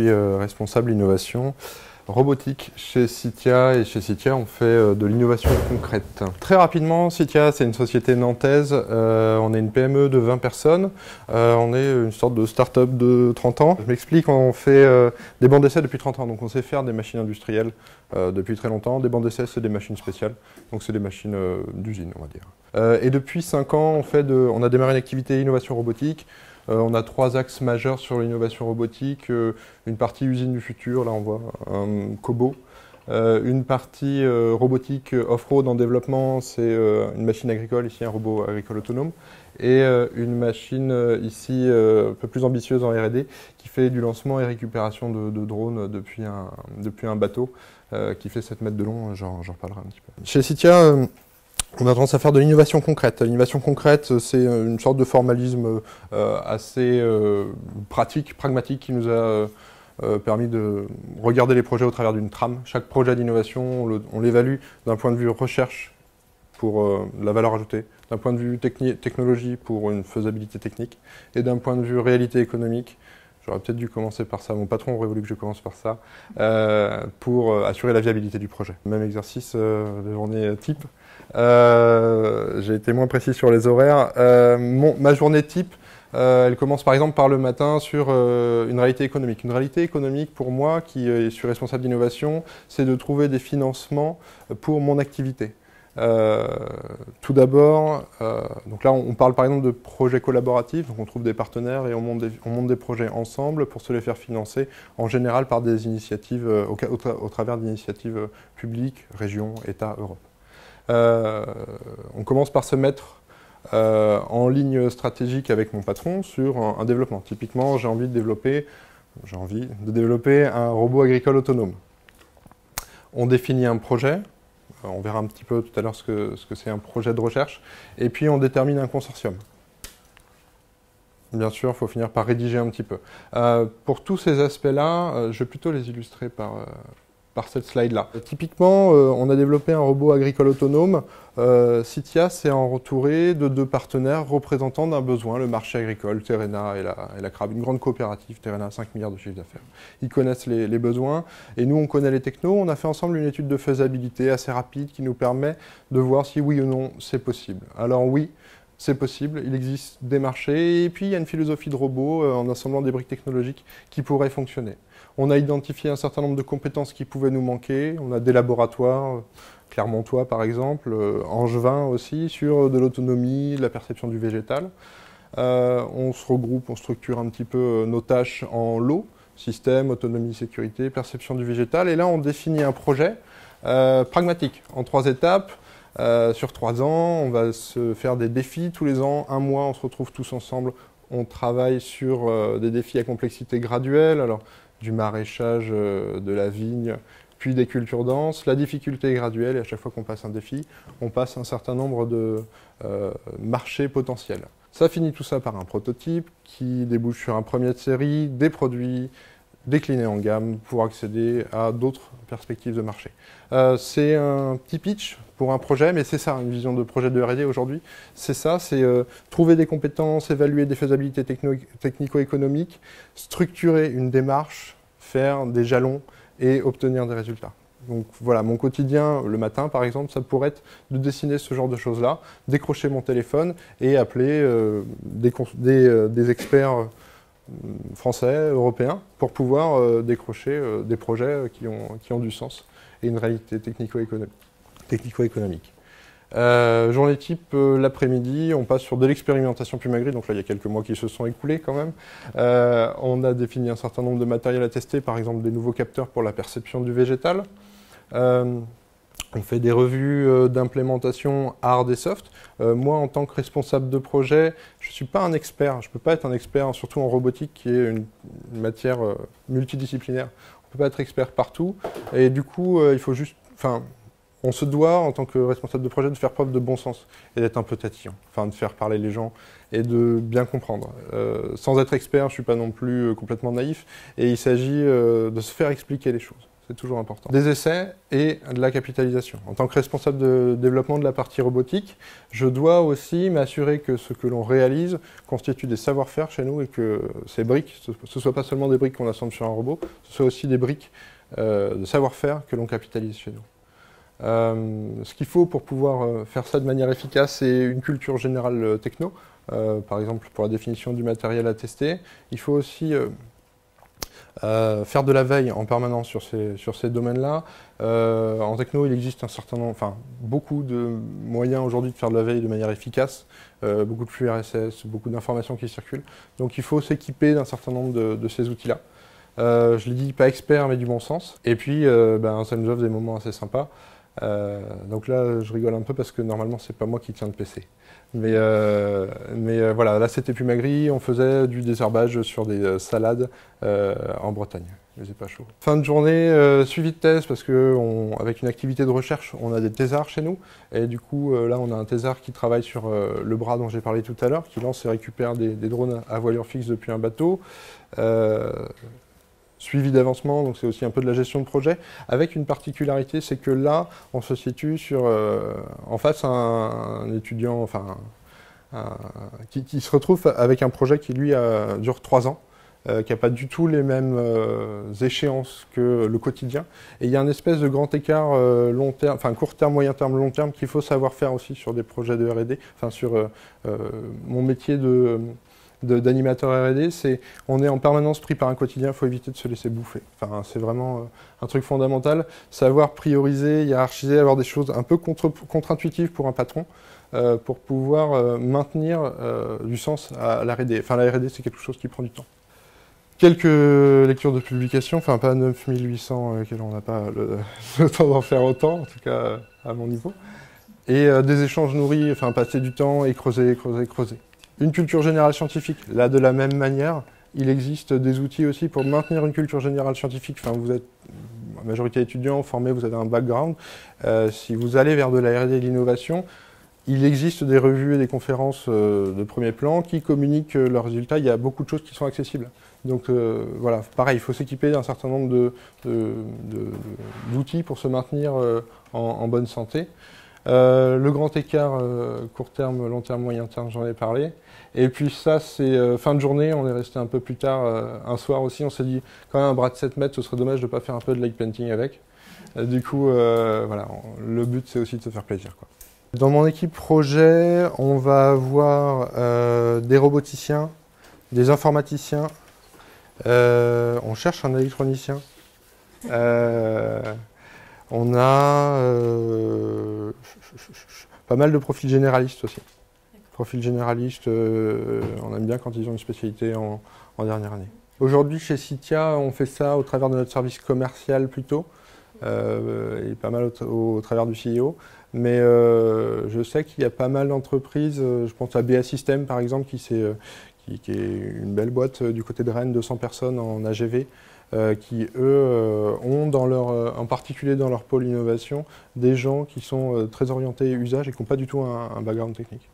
suis responsable innovation robotique chez Citia, et chez Citia on fait de l'innovation concrète. Très rapidement, Citia c'est une société nantaise, on est une PME de 20 personnes, on est une sorte de start-up de 30 ans. Je m'explique, on fait des bancs d'essai depuis 30 ans, donc on sait faire des machines industrielles depuis très longtemps. Des bancs d'essai c'est des machines spéciales, donc c'est des machines d'usine on va dire. Et depuis 5 ans on a démarré une activité innovation robotique. On a 3 axes majeurs sur l'innovation robotique, une partie usine du futur, là on voit un Kobo, une partie robotique off-road en développement, c'est une machine agricole, ici un robot agricole autonome, et une machine ici un peu plus ambitieuse en R&D qui fait du lancement et récupération de drones depuis un bateau qui fait 7 mètres de long, j'en reparlerai un petit peu. Chez Citia, on a tendance à faire de l'innovation concrète. L'innovation concrète, c'est une sorte de formalisme assez pratique, pragmatique, qui nous a permis de regarder les projets au travers d'une trame. Chaque projet d'innovation, on l'évalue d'un point de vue recherche pour la valeur ajoutée, d'un point de vue technologie pour une faisabilité technique, et d'un point de vue réalité économique. J'aurais peut-être dû commencer par ça, mon patron aurait voulu que je commence par ça, pour assurer la viabilité du projet. Même exercice de journée type. J'ai été moins précis sur les horaires. Ma journée type, elle commence par exemple par le matin sur une réalité économique. Une réalité économique pour moi, qui suis responsable d'innovation, c'est de trouver des financements pour mon activité. Tout d'abord, donc là on parle par exemple de projets collaboratifs, donc on trouve des partenaires et on monte des projets ensemble pour se les faire financer, en général par des initiatives, au travers d'initiatives publiques, régions, États, Europe. On commence par se mettre en ligne stratégique avec mon patron sur un développement. Typiquement, j'ai envie de développer un robot agricole autonome. On définit un projet, on verra un petit peu tout à l'heure ce que c'est un projet de recherche, et puis on détermine un consortium. Bien sûr, il faut finir par rédiger un petit peu. Pour tous ces aspects-là, je vais plutôt les illustrer par cette slide-là. Typiquement, on a développé un robot agricole autonome. Citia s'est entouré de 2 partenaires représentants d'un besoin, le marché agricole, Terrena et la CRAB, une grande coopérative, Terrena a 5 milliards de chiffre d'affaires. Ils connaissent les besoins, et nous on connaît les technos. On a fait ensemble une étude de faisabilité assez rapide qui nous permet de voir si oui ou non c'est possible. Alors oui, c'est possible, il existe des marchés, et puis il y a une philosophie de robot en assemblant des briques technologiques qui pourraient fonctionner. On a identifié un certain nombre de compétences qui pouvaient nous manquer. On a des laboratoires, Clermontois par exemple, Angevin aussi, sur de l'autonomie, de la perception du végétal. On se regroupe, on structure un petit peu nos tâches en lots, système, autonomie, sécurité, perception du végétal. Et là, on définit un projet pragmatique, en 3 étapes. Sur 3 ans, on va se faire des défis tous les ans. 1 mois, on se retrouve tous ensemble. On travaille sur des défis à complexité graduelle. Alors, du maraîchage, de la vigne, puis des cultures denses. La difficulté est graduelle, et à chaque fois qu'on passe un défi, on passe un certain nombre de marchés potentiels. Ça finit tout ça par un prototype qui débouche sur un premier de série, des produits déclinés en gamme pour accéder à d'autres perspectives de marché. C'est un petit pitch pour un projet, mais c'est ça, une vision de projet de R&D aujourd'hui. C'est ça, c'est trouver des compétences, évaluer des faisabilités technico-économiques, structurer une démarche, faire des jalons et obtenir des résultats. Donc voilà, mon quotidien, le matin par exemple, ça pourrait être de dessiner ce genre de choses-là, décrocher mon téléphone et appeler des experts français, européens, pour pouvoir décrocher des projets qui ont du sens et une réalité technico-économique. Journée type, l'après-midi, on passe sur de l'expérimentation Pumagri, donc là il y a quelques mois qui se sont écoulés quand même. On a défini un certain nombre de matériels à tester, par exemple des nouveaux capteurs pour la perception du végétal. On fait des revues d'implémentation hard et soft. Moi, en tant que responsable de projet, je ne suis pas un expert. Je ne peux pas être un expert, surtout en robotique, qui est une matière multidisciplinaire. On ne peut pas être expert partout. Et du coup, il faut juste... on se doit, en tant que responsable de projet, de faire preuve de bon sens et d'être un peu tatillon, de faire parler les gens et de bien comprendre. Sans être expert, je ne suis pas non plus complètement naïf, et il s'agit de se faire expliquer les choses. c'est toujours important. Des essais et de la capitalisation. En tant que responsable de développement de la partie robotique, je dois aussi m'assurer que ce que l'on réalise constitue des savoir-faire chez nous et que ces briques, ce ne soient pas seulement des briques qu'on assemble sur un robot, ce soit aussi des briques de savoir-faire que l'on capitalise chez nous. Ce qu'il faut pour pouvoir faire ça de manière efficace, c'est une culture générale techno. Par exemple, pour la définition du matériel à tester, il faut aussi faire de la veille en permanence sur ces domaines-là. En techno, il existe un certain nombre, enfin beaucoup de moyens aujourd'hui de faire de la veille de manière efficace, beaucoup de flux RSS, beaucoup d'informations qui circulent. Donc il faut s'équiper d'un certain nombre de ces outils-là. Je l'ai dit, pas expert, mais du bon sens. Et puis, ça nous offre des moments assez sympas. Donc là, je rigole un peu parce que normalement, c'est pas moi qui tiens le PC. Mais voilà, là, c'était Pumagri. On faisait du désherbage sur des salades en Bretagne. Il faisait pas chaud. Fin de journée, suivi de thèse, parce que avec une activité de recherche, on a des thésards chez nous. Et du coup, là, on a un thésard qui travaille sur le bras dont j'ai parlé tout à l'heure, qui lance et récupère des drones à voilure fixe depuis un bateau. Suivi d'avancement, donc c'est aussi un peu de la gestion de projet, avec une particularité, c'est que là, on se situe en face à un étudiant, qui se retrouve avec un projet qui, lui, dure 3 ans, qui n'a pas du tout les mêmes échéances que le quotidien. Et il y a un espèce de grand écart court terme, moyen terme, long terme, qu'il faut savoir faire aussi sur des projets de R&D, sur mon métier d'animateur R&D, on est en permanence pris par un quotidien, il faut éviter de se laisser bouffer. C'est vraiment un truc fondamental. Savoir prioriser, hiérarchiser, avoir des choses un peu contre-intuitives pour un patron, pour pouvoir maintenir du sens à la R&D. La R&D, c'est quelque chose qui prend du temps. Quelques lectures de publications, pas 9800, on n'a pas le temps d'en faire autant, en tout cas à mon niveau. Et des échanges nourris, passer du temps et creuser. Une culture générale scientifique, là de la même manière, il existe des outils aussi pour maintenir une culture générale scientifique. Vous êtes la majorité étudiants formés, vous avez un background. Si vous allez vers de la R&D et de l'innovation, il existe des revues et des conférences de premier plan qui communiquent leurs résultats. Il y a beaucoup de choses qui sont accessibles. Donc voilà, pareil, il faut s'équiper d'un certain nombre d'outils pour se maintenir en bonne santé. Le grand écart, court terme, long terme, moyen terme, j'en ai parlé. Et puis ça, c'est fin de journée, on est resté un peu plus tard, un soir aussi, on s'est dit, quand même un bras de 7 mètres, ce serait dommage de ne pas faire un peu de light painting avec. Du coup, voilà, le but c'est aussi de se faire plaisir, quoi. Dans mon équipe projet, on va avoir des roboticiens, des informaticiens, on cherche un électronicien. On a pas mal de profils généralistes aussi. Profils généralistes, on aime bien quand ils ont une spécialité en dernière année. Aujourd'hui, chez Citia, on fait ça au travers de notre service commercial plutôt, et pas mal au travers du CEO. Mais je sais qu'il y a pas mal d'entreprises, je pense à BA System par exemple, qui est une belle boîte du côté de Rennes, 200 personnes en AGV, qui eux ont en particulier dans leur pôle innovation des gens qui sont très orientés usage et qui n'ont pas du tout un background technique.